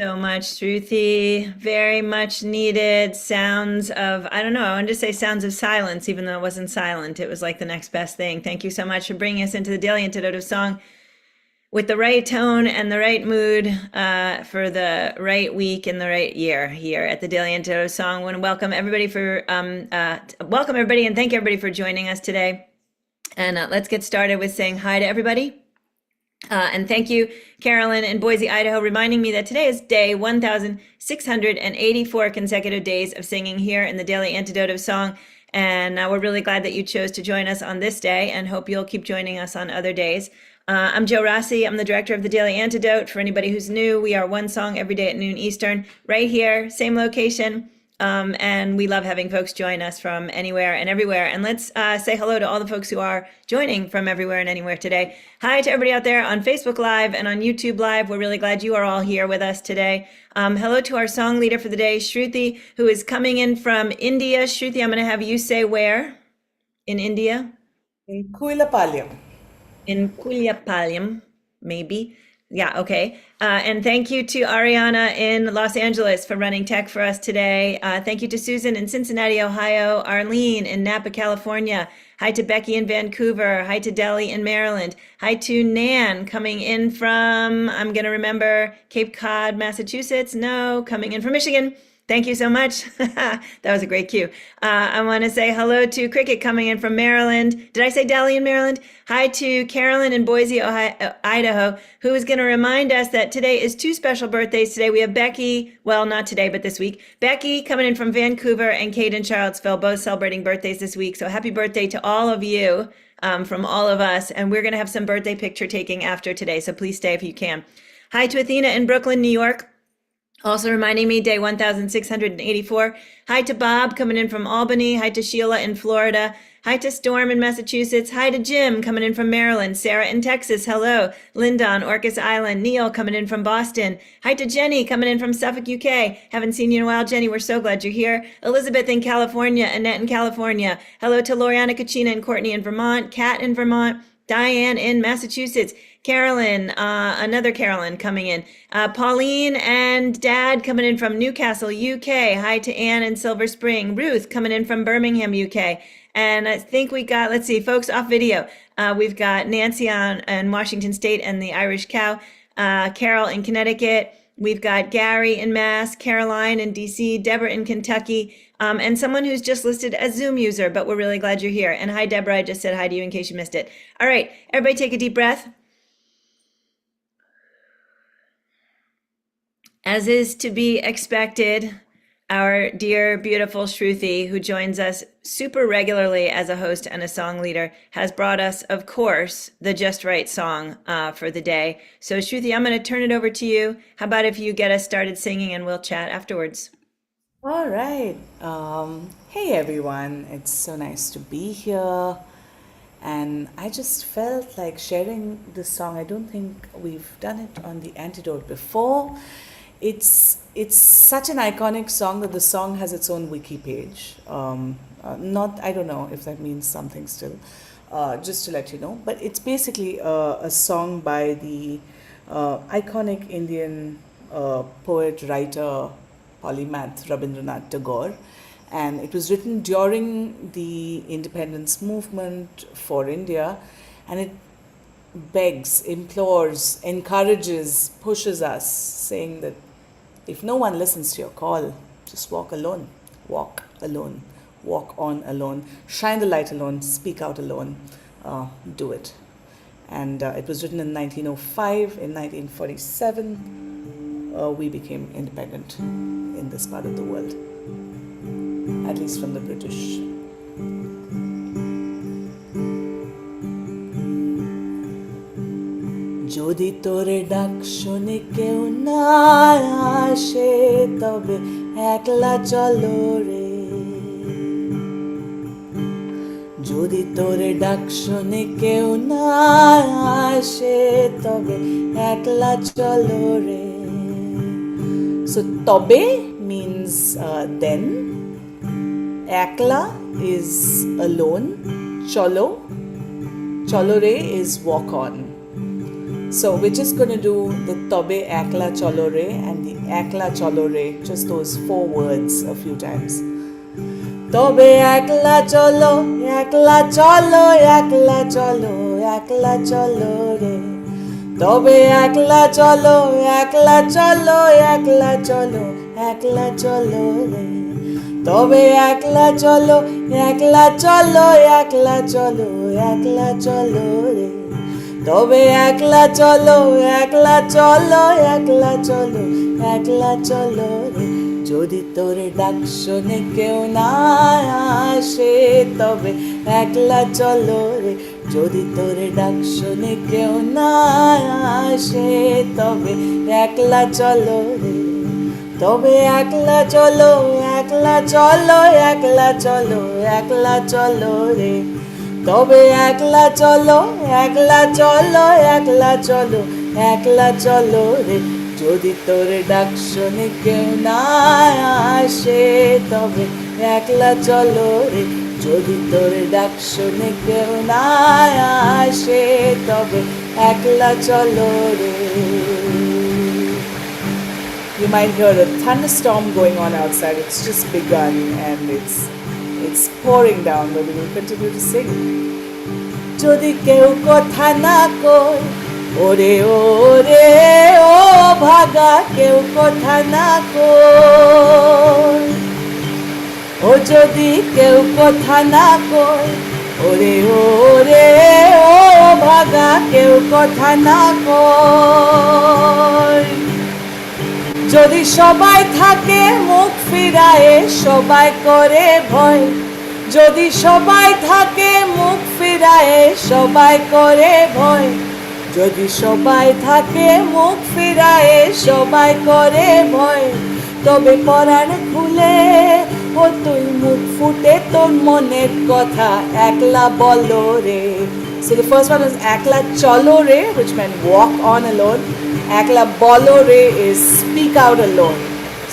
so much, Shruthi. Very much needed sounds of, I don't know, I wanted to say sounds of silence, even though it wasn't silent. It was like the next best thing. Thank you so much for bringing us into the Daily Antidote of Song with the right tone and the right mood for the right week and the right year here at the Daily Antidote of Song. I want to welcome everybody and thank everybody for joining us today. And let's get started with saying hi to everybody. And thank you, Carolyn in Boise, Idaho, reminding me that today is day 1,684 consecutive days of singing here in the Daily Antidote of Song. And we're really glad that you chose to join us on this day and hope you'll keep joining us on other days. I'm Jo Rossi. I'm the director of the Daily Antidote. For anybody who's new, we are one song every day at noon Eastern, right here, same location. And we love having folks join us from anywhere and everywhere. And let's say hello to all the folks who are joining from everywhere and anywhere today. Hi to everybody out there on Facebook Live and on YouTube Live. We're really glad you are all here with us today. Hello to our song leader for the day, Shruthi, who is coming in from India. Shruthi, I'm going to have you say where in India? In Kuilapalyam. In Kulyapalyam, maybe. Yeah, okay. And thank you to Ariana in Los Angeles for running tech for us today. Thank you to Susan in Cincinnati, Ohio, Arlene in Napa, California. Hi to Becky in Vancouver. Hi to Deli in Maryland. Hi to Nan coming in from, I'm going to remember, Cape Cod, Massachusetts. No, coming in from Michigan. Thank you so much. That was a great cue. I want to say hello to Cricket coming in from Maryland. Did I say Dali in Maryland? Hi to Carolyn in Boise, Ohio, Idaho, who is going to remind us that today is two special birthdays. Today we have Becky, well, not today, but this week. Becky coming in from Vancouver and Kate in Charlottesville, both celebrating birthdays this week. So happy birthday to all of you from all of us. And we're going to have some birthday picture taking after today. So please stay if you can. Hi to Athena in Brooklyn, New York. Also reminding me, day 1,684. Hi to Bob coming in from Albany. Hi to Sheila in Florida. Hi to Storm in Massachusetts. Hi to Jim coming in from Maryland. Sarah in Texas. Hello. Linda on Orcas Island. Neil coming in from Boston. Hi to Jenny coming in from Suffolk, UK. Haven't seen you in a while, Jenny. We're so glad you're here. Elizabeth in California. Annette in California. Hello to Loriana, Kachina, and Courtney in Vermont. Kat in Vermont. Diane in Massachusetts. Carolyn, another Carolyn coming in. Pauline and Dad coming in from Newcastle, UK. Hi to Anne in Silver Spring. Ruth coming in from Birmingham, UK. And I think we got, let's see, folks off video. We've got Nancy in Washington State and the Irish Cow. Carol in Connecticut. We've got Gary in Mass, Caroline in DC, Deborah in Kentucky, and someone who's just listed as Zoom user, but we're really glad you're here. And hi, Deborah, I just said hi to you in case you missed it. All right, everybody take a deep breath. As is to be expected, our dear, beautiful Shruthi, who joins us super regularly as a host and a song leader, has brought us, of course, the Just Right song for the day. So Shruthi, I'm going to turn it over to you. How about if you get us started singing and we'll chat afterwards? All right. Hey everyone. It's so nice to be here. And I just felt like sharing this song. I don't think we've done it on the Antidote before. It's such an iconic song that the song has its own wiki page. Not I don't know if that means something still. Just to let you know, but it's basically a song by the iconic Indian poet, writer, polymath Rabindranath Tagore, and it was written during the independence movement for India, and it begs, implores, encourages, pushes us, saying that if no one listens to your call, just walk alone, walk alone, walk on alone, shine the light alone, speak out alone, do it. And it was written in 1905. In 1947, we became independent in this part of the world, at least from the British. Jodi tore ডাক শুনে কেউ না আসে তবে একলা চলো রে যদি তোরে ডাক শুনে কেউ না আসে তবে একলা চলো রে. So tobe means then, ekla is alone, cholo re is walk on. So we're just going to do the tobe, ekla, chalo re, and the Ekla Chalo Re, just those 4 words a few times. Tobe ekla cholo, ekla cholo, ekla cholo, ekla cholo re. Tobe ekla cholo, ekla cholo, ekla cholo, ekla cholo re. Tobe ekla cholo, ekla cholo, ekla cholo, ekla cholo re. Tobe ekla cholo, ekla cholo, ekla cholo, ekla cholo re. যদি তোরে ডাক শোনে কেউ না আসে তবে একলা চলো রে যদি তোরে ডাক শোনে কেউ না আসে তবে একলা চলো রে তবে একলা চলো একলা চলো একলা চলো একলা চলো রে তবে একলা চলো একলা চলো একলা চলো একলা চলো রে যদি তোরে ডাক শোনে কেউ না আসে তবে একলা চলো রে যদি তোরে ডাক শোনে কেউ না আসে তবে একলা চলো রে You might hear a thunderstorm going on outside. It's just begun and it's pouring down, but we will continue to sing. যদি কেউ কথা না কয় ওরে ওরে ও ভাগা কেউ কথা না কয় ও যদি কেউ কথা না কয় ওরে ওরে ও ভাগা কেউ কথা না কয় যদি সবাই থাকে মুখ ফিরায়ে সবাই করে ভয় যদি সবাই থাকে মুখ ফিরায়ে সবাই করে ভয় যদি সবাই থাকে মুখ ফিরায়ে সবাই করে ভয় তবে পরাণ খুলে ও তুই মুখ ফুটে তোর মনের কথা একলা বলো রে So the first one is Ekla Chalo Re, which meant walk on alone. Ekla Bolo Re is speak out alone.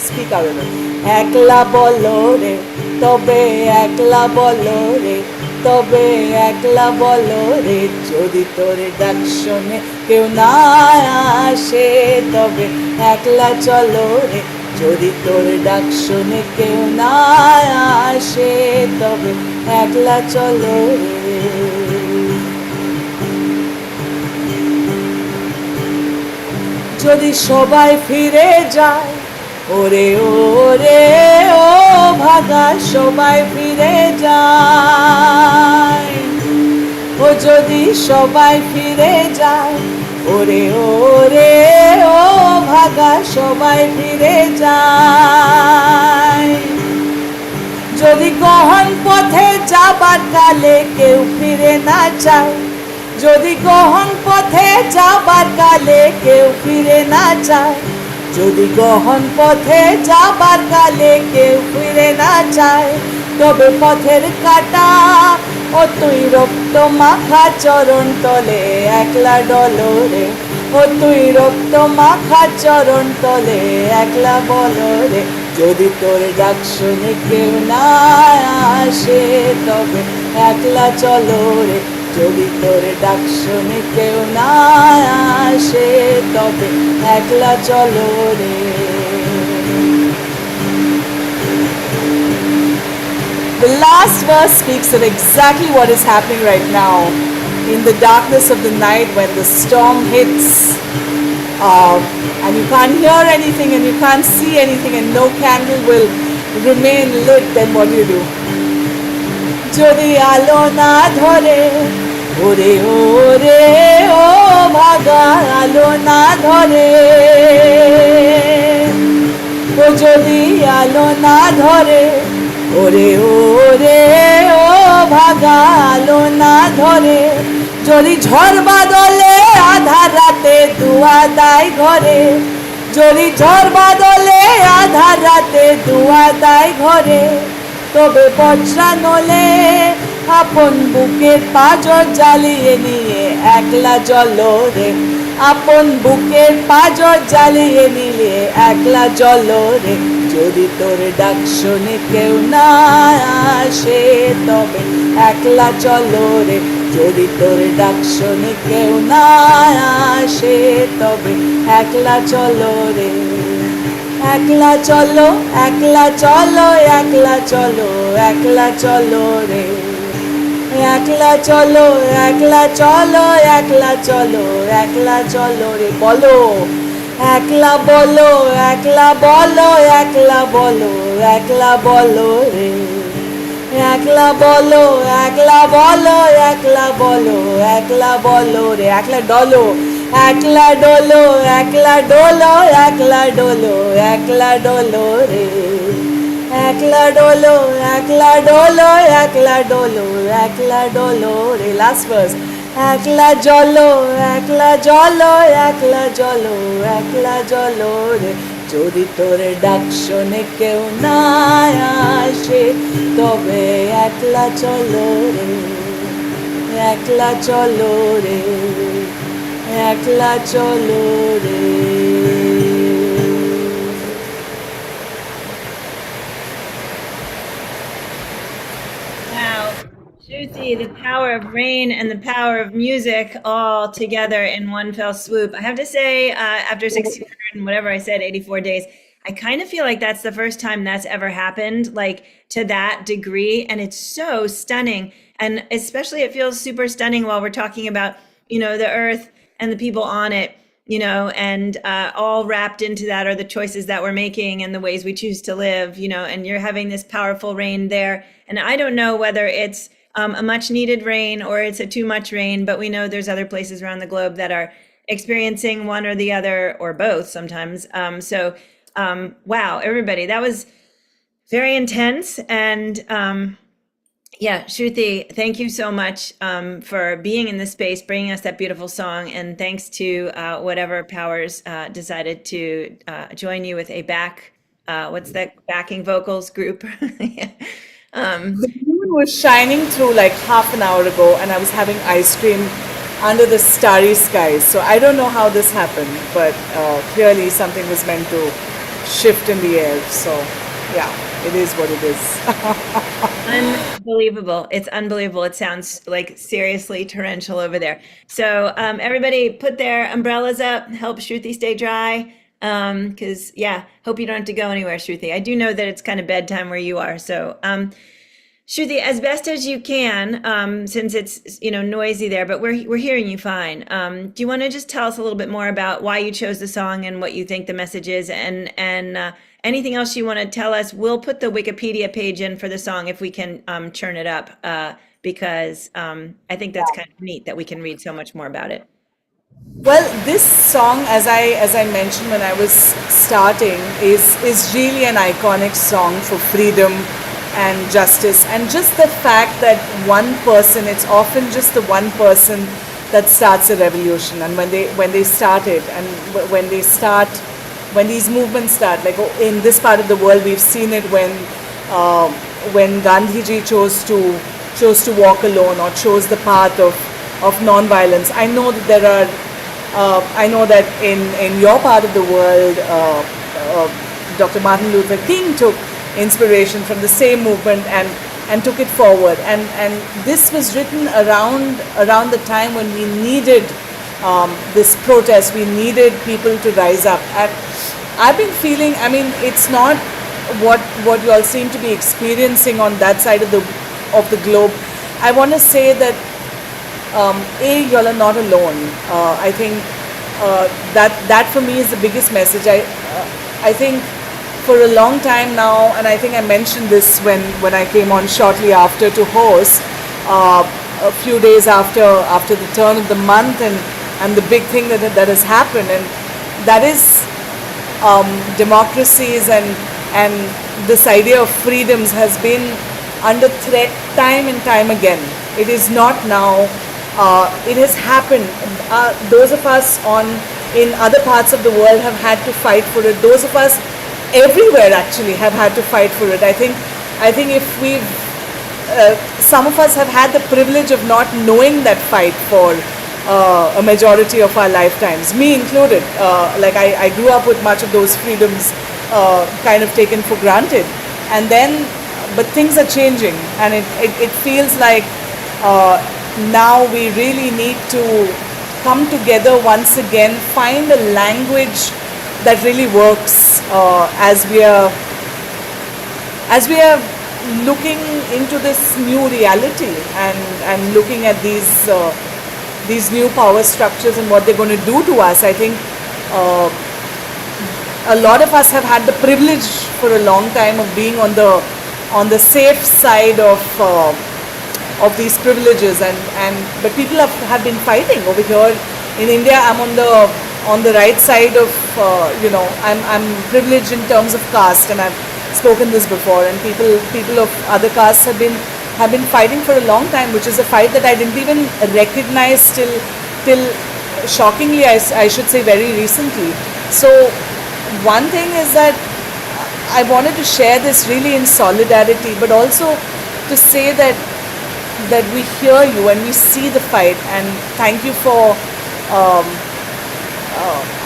Speak out alone. Ekla Bolo Re, tobe Ekla Bolo Re, tobe Ekla Bolo Re. Jodi tore dak shone keu na ashe, tobe Ekla Chalo Re. Jodi tore dak shone keu na ashe, tobe Ekla Chalo Re. যদি সবাই ফিরে যায় ওরে ওরে ও ভাগা সবাই ফিরে যায় ও যদি সবাই ফিরে যায় ওরে ওরে ও ভাগা সবাই ফিরে যায় যদি গহন পথে যাবার কালে কেউ ফিরে না চায় যদি গহন পথে যাবার কালে কেউ ফিরে না চায় যদি গহন পথে যাবার কালে কেউ ফিরে না চায় তবে পথের কাটা ও তুই রক্ত মাখা চরণ তলে একলা ডলরে ও তুই রক্ত মাখা চরণ তলে একলা বলরে যদি তোর ডাক শুনে কেউ না আসে তবে একলা চলো রে যদি তোরে ডাক শুনে কেউ না আসে তবে একলা চলো রে The last verse speaks of exactly what is happening right now in the darkness of the night when the storm hits and you can't hear anything and you can't see anything and no candle will remain lit. Then what do? যদি আলো না ধরে ওরে ওরে ও ভাগা আলো না ধরে ও যদি আলো না ধরে ওরে ওরে ও ভাগা আলো না ধরে যদি ঝড় বাদলে আধার রাতে দুয়া দায় ঘরে যদি ঝড় বাদলে আধার রাতে দুয়া দায় ঘরে তবে বজ্রা নলে আপন বুকের পাঁজর জ্বালিয়ে নিয়ে একলা জলরে আপন বুকের পাঁজর জ্বালিয়ে নিয়ে একলা জলরে যদি তোর ডাক শুনে কেউ না আসে তবে একলা চলরে যদি তোর ডাক শুনে কেউ না আসে তবে একলা চলরে Ekla chalo, ekla chalo, ekla chalo, ekla chalo re. Ekla chalo, ekla chalo, ekla chalo, ekla chalo re. Bolo, ekla bolo, ekla bolo, ekla bolo, ekla bolo re. Ekla bolo, ekla bolo, ekla bolo, ekla bolo re. Ekla dolo, ekla dolo, ekla dolo, ekla dolo, ekla dolo re. Ekla dolo, ekla dolo, ekla dolo, ekla dolo re. Last verse. Ekla jolo, ekla jolo, ekla jolo, ekla jolo re. Jodi tore dakshone keu na ashe, tobe ekla cholo re. Ekla cholo re. Ekla cholo re. Wow. Shruthi, the power of rain and the power of music all together in one fell swoop. I have to say, after 1600 and whatever I said, 84 days, I kind of feel like that's the first time that's ever happened, like to that degree. And it's so stunning. And especially it feels super stunning while we're talking about, the earth and the people on it, and all wrapped into that are the choices that we're making and the ways we choose to live, and you're having this powerful rain there. And I don't know whether it's a much needed rain or it's a too much rain, but we know there's other places around the globe that are experiencing one or the other or both sometimes. Wow, everybody, that was very intense. And yeah, Shruti, thank you so much for being in this space, bringing us that beautiful song. And thanks to whatever powers decided to join you with a what's that, backing vocals group? Yeah. The moon was shining through like half an hour ago, and I was having ice cream under the starry skies. So I don't know how this happened, but clearly something was meant to shift in the air. So yeah, it is what it is. Unbelievable. It's unbelievable. It sounds like seriously torrential over there. So everybody put their umbrellas up, help Shruti stay dry. Because yeah, hope you don't have to go anywhere, Shruti. I do know that it's kind of bedtime where you are. So Shruti, as best as you can, since it's noisy there, but we're hearing you fine. Do you want to just tell us a little bit more about why you chose the song and what you think the message is, and anything else you want to tell us? We'll put the Wikipedia page in for the song if we can churn it up, because I think that's kind of neat that we can read so much more about it. Well, this song, as I mentioned when I was starting, is really an iconic song for freedom and justice, and just the fact that one person, it's often just the one person that starts a revolution. And when they start it, and when these movements start, like in this part of the world, we've seen it when Gandhiji chose to walk alone, or chose the path of non-violence. I know that in your part of the world, Dr. Martin Luther King took inspiration from the same movement and took it forward. And this was written around the time when we needed this protest. We needed people to rise up. And I've been feeling, it's not what you all seem to be experiencing on that side of the globe. I want to say that you all are not alone. I think that for me is the biggest message. I think for a long time now, and I think I mentioned this when I came on shortly after to host, a few days after the turn of the month, and the big thing that has happened, and that is democracies and this idea of freedoms has been under threat time and time again. It is not now. It has happened. Those of us in other parts of the world have had to fight for it. Those of us everywhere actually have had to fight for it. I think if some of us have had the privilege of not knowing that fight for a majority of our lifetimes, me included. I grew up with much of those freedoms kind of taken for granted, but things are changing, and it feels like now we really need to come together once again, find a language that really works as we are looking into this new reality and looking at these new power structures and what they're going to do to us. I think a lot of us have had the privilege for a long time of being on the safe side of these privileges, but people have been fighting over here in India. I'm on the right side of I'm privileged in terms of caste, and I've spoken this before, and people of other castes have been fighting for a long time, which is a fight that I didn't even recognize till shockingly, I should say, very recently. So one thing is that I wanted to share this really in solidarity, but also to say that we hear you and we see the fight, and thank you for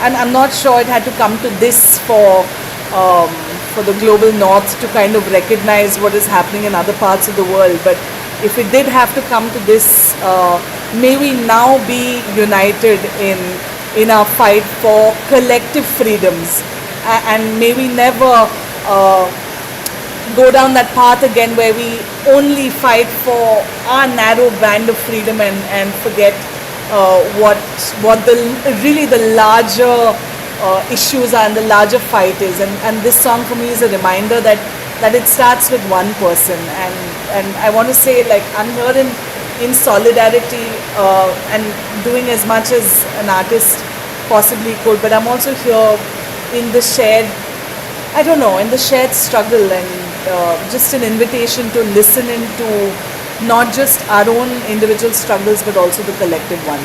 and I'm not sure it had to come to this for the global north to kind of recognize what is happening in other parts of the world. But if it did have to come to this, may we now be united in our fight for collective freedoms, and may we never go down that path again where we only fight for our narrow band of freedom and forget what the larger issues are and the larger fight is. And this song for me is a reminder that it starts with one person, and I want to say, like, I'm here in solidarity and doing as much as an artist possibly could, but I'm also here in the shared struggle, and just an invitation to listen into not just our own individual struggles but also the collective one.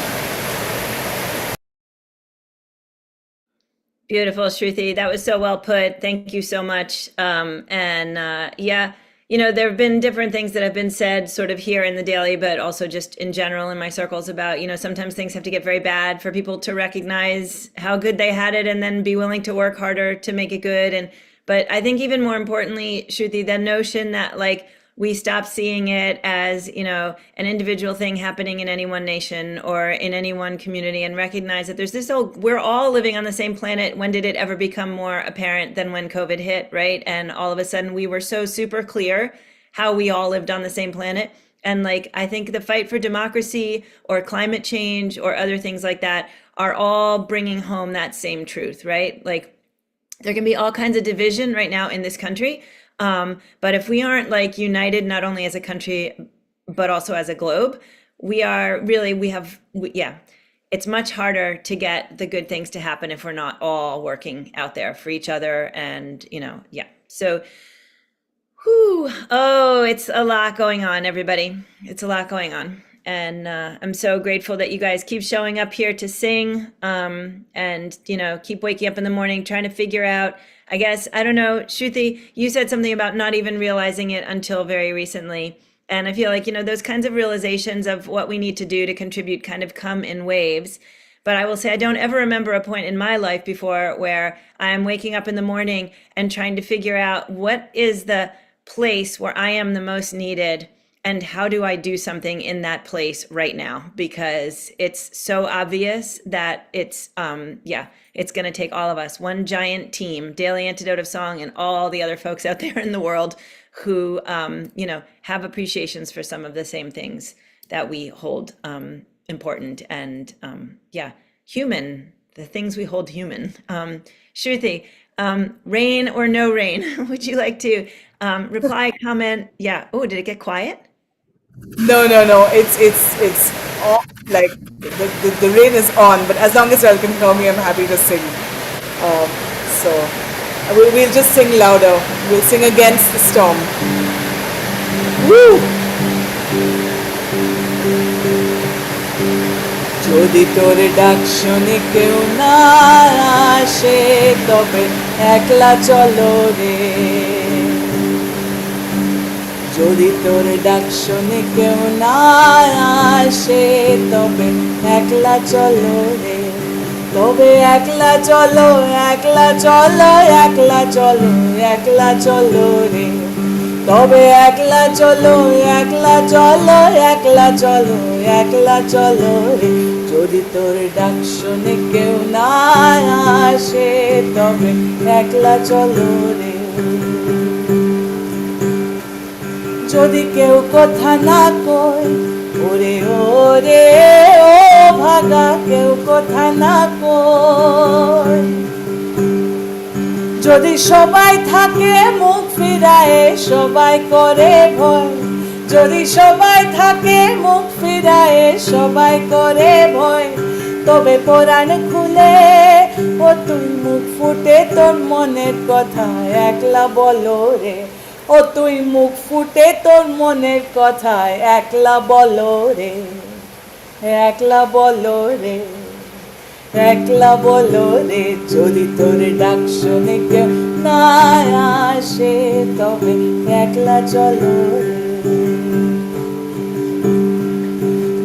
Beautiful, Shruthi. That was so well put. Thank you so much. Yeah, there have been different things that have been said sort of here in the daily, but also just in general in my circles about, sometimes things have to get very bad for people to recognize how good they had it and then be willing to work harder to make it good. But I think even more importantly, Shruthi, the notion that, like, we stop seeing it as, an individual thing happening in any one nation or in any one community, and recognize that there's we're all living on the same planet. When did it ever become more apparent than when COVID hit, right? And all of a sudden we were so super clear how we all lived on the same planet. And, like, I think the fight for democracy or climate change or other things like that are all bringing home that same truth, right? Like, there can be all kinds of division right now in this country. But if we aren't, like, united, not only as a country, but also as a globe, it's much harder to get the good things to happen if we're not all working out there for each other. And, so, it's a lot going on, everybody. It's a lot going on. And I'm so grateful that you guys keep showing up here to sing, and, keep waking up in the morning, trying to figure out, I guess, I don't know, Shruthi, you said something about not even realizing it until very recently. And I feel like, those kinds of realizations of what we need to do to contribute kind of come in waves. But I will say I don't ever remember a point in my life before where I'm waking up in the morning and trying to figure out what is the place where I am the most needed, and how do I do something in that place right now? Because it's so obvious that it's going to take all of us, one giant team, Daily Antidote of Song, and all the other folks out there in the world who, have appreciations for some of the same things that we hold important and, human, the things we hold human. Shruthi, rain or no rain? Would you like to reply, comment? Yeah. Oh, did it get quiet? No. It's all, like, the rain is on, but as long as y'all can hear me, I'm happy to sing. So we'll just sing louder. We'll sing against the storm. Woo! Jodi tore ডাক শুনে কেউ না আসে, তবে একলা চলো রে। যদি তোর ডাক শুনে কেউ না আসে, তবে একলা চলো রে। তবে একলা চলো, একলা চলো, একলা চলো, একলা চলো রে। তবে একলা চলো, একলা চলো, একলা চলো, একলা চলো রে। যদি তোর ডাক শুনে কেউ না আসে তবে একলা চলো রে। যদি কেউ কথা না কয় ওরে ওরে ও ভাগা কেউ কথা না কয়, যদি সবাই থাকে মুখ ফিরায়ে সবাই করে ভয়, যদি সবাই থাকে মুখ ফিরায়ে সবাই করে ভয়, তবে পরাণ খুলে ও তুই মুখ ফুটে তোর মনের কথা একলা বলো রে। ও তুই মুখ ফুটে তোর মনের কথা একলা বলো রে, একলা বলো রে, একলা বলো রে। যদি তোর ডাক শুনে কেউ না আসে তবে একলা চলো রে।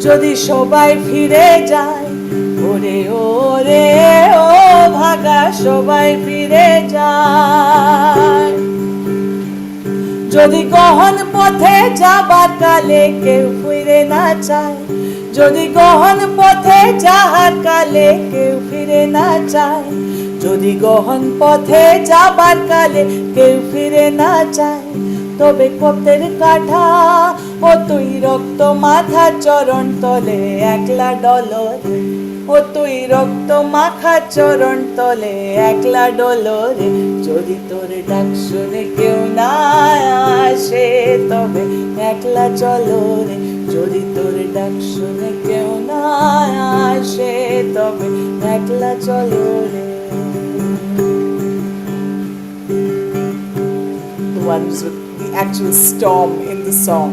যদি সবাই ফিরে যায় ওরে ওরে ও ভাগা সবাই ফিরে যায়, যদি গহন পথে যাবার কালে কেউ ফিরে না চায়, যদি গহন পথে যাহার কালে কেউ ফিরে না চায়, যদি গহন পথে যাবার কালে কেউ ফিরে না চায়, তবে কপ্তের কাঠা ও তুই রক্ত মাথা চরণ তলে একলা ডলো রে। ও তুই রক্ত মাখা চরণ তলে একলা ডলো রে। যদি তোর ডাক শুনে কেউ না আসে তবে একলা চলো রে। যদি তোর ডাক শুনে কেউ না আসে তবে একলা চলো রে। The ones with the actual storm in the song.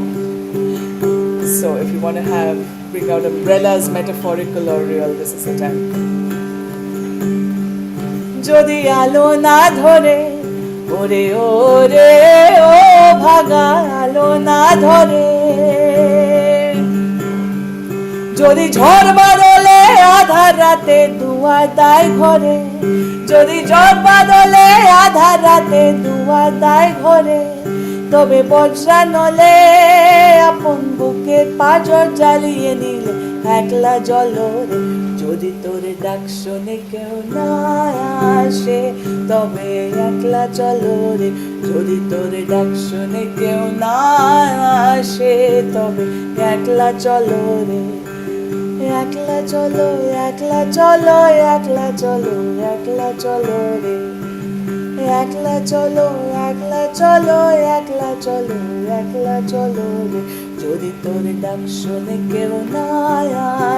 So if you want to bring out umbrellas, metaphorical or real, this is the time. যদি আলো না ধরে ওরে ওরে ও ভাগা আলো না ধরে, যদি ঝড় বাদলে আধার রাতে দুয়ার দায় ঘরে, যদি ঝড় বাদলে আধার রাতে দুয়ার দায় ঘরে, তবে বজ্রা নলে আপন বুকের পাঁজর জ্বালিয়ে নিলে একলা জলো রে। যদি তোর ডাক শুনে কেউ না আসে তবে একলা চলো রে। যদি তোর ডাক শুনে কেউ না আসে তবে একলা চলো রে। একলা চলো একলা চলো একলা চলো একলা চলো রে। একলা চলো একলা চলো একলা চলো একলা চলো রে। যদি তোর ডাক শুনে কেউ না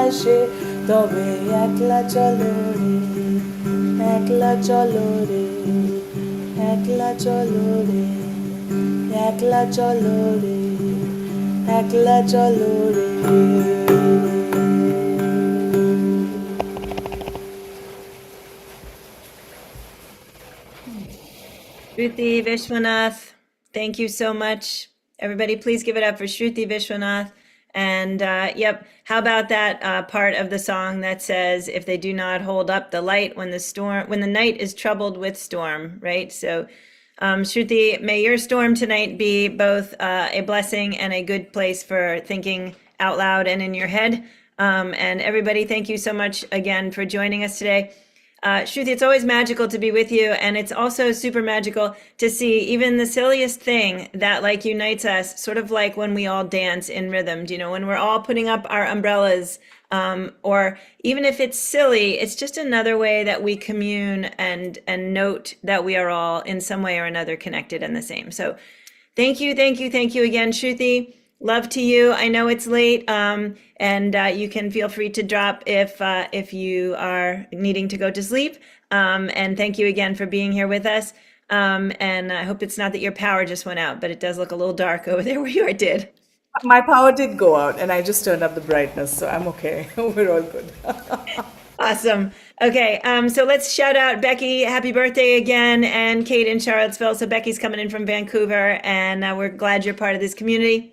আসে তবে একলা চলো রে। একলা চলো রে। একলা চলো রে। একলা চলো রে। একলা চলো রে। Shruthi, Vishwanath, thank you so much. Everybody, please give it up for Shruthi, Vishwanath. And yep, how about that part of the song that says, "If they do not hold up the light when the night is troubled with storm," right? So, Shruthi, may your storm tonight be both a blessing and a good place for thinking out loud and in your head. And everybody, thank you so much again for joining us today. Shruthi, it's always magical to be with you, and it's also super magical to see even the silliest thing that like unites us, sort of like when we all dance in rhythm, you know, when we're all putting up our umbrellas, or even if it's silly, it's just another way that we commune and note that we are all in some way or another connected and the same. So thank you, thank you, thank you again, Shruthi. Love to you. I know it's late, and you can feel free to drop if you are needing to go to sleep. And thank you again for being here with us. And I hope it's not that your power just went out, but it does look a little dark over there where you are, did. My power did go out, and I just turned up the brightness, so I'm okay. We're all good. Awesome. Okay, so let's shout out Becky. Happy birthday again, and Kate in Charlottesville. So Becky's coming in from Vancouver, and we're glad you're part of this community.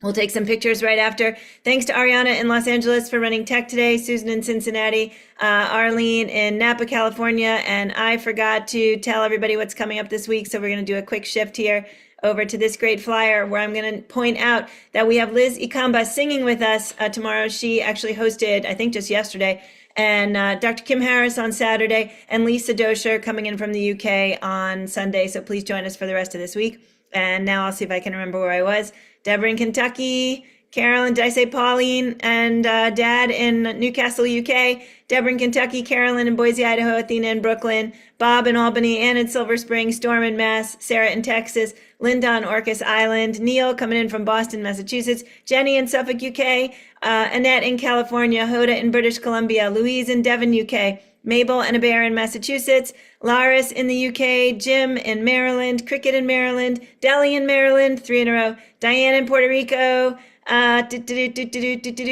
We'll take some pictures right after. Thanks to Ariana in Los Angeles for running tech today, Susan in Cincinnati, Arlene in Napa, California, and I forgot to tell everybody what's coming up this week, so we're going to do a quick shift here. over to this great flyer where I'm going to point out that we have Liz Ikamba singing with us tomorrow. She actually hosted, I think just yesterday, and Dr. Kim Harris on Saturday, and Lisa Dosher coming in from the UK on Sunday. So please join us for the rest of this week. And now I'll see if I can remember where I was. Deborah in Kentucky, Carolyn, did I say Pauline, and Dad in Newcastle, UK, Deborah in Kentucky, Carolyn in Boise, Idaho, Athena in Brooklyn, Bob in Albany, Ann in Silver Spring, Storm in Mass, Sarah in Texas, Linda on Orcas Island, Neil coming in from Boston, Massachusetts, Jenny in Suffolk, UK, Annette in California, Hoda in British Columbia, Louise in Devon, UK, Mabel and a bear in Massachusetts, Laris in the UK, Jim in Maryland, Cricket in Maryland, Delhi in Maryland, 3 in a row, Diane in Puerto Rico,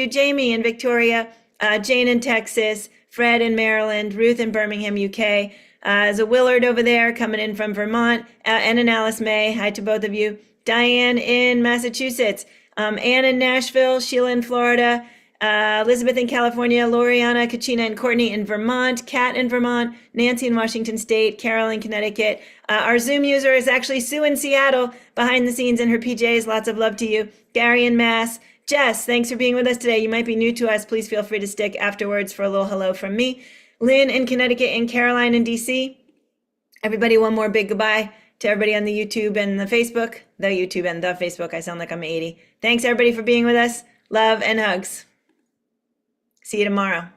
Jamie in Victoria, Jane in Texas, Fred in Maryland, Ruth in Birmingham, UK. There's a Willard over there coming in from Vermont, and an Alice May. Hi to both of you. Diane in Massachusetts, Ann in Nashville, Sheila in Florida, Elizabeth in California, Loriana, Kachina, and Courtney in Vermont, Kat in Vermont, Nancy in Washington State, Carol in Connecticut. Our Zoom user is actually Sue in Seattle, behind the scenes in her PJs. Lots of love to you. Gary in Mass. Jess, thanks for being with us today. You might be new to us. Please feel free to stick afterwards for a little hello from me. Lynn in Connecticut, and Caroline in DC. Everybody, one more big goodbye to everybody on the YouTube and the Facebook. The YouTube and the Facebook. I sound like I'm 80. Thanks, everybody, for being with us. Love and hugs. See you tomorrow.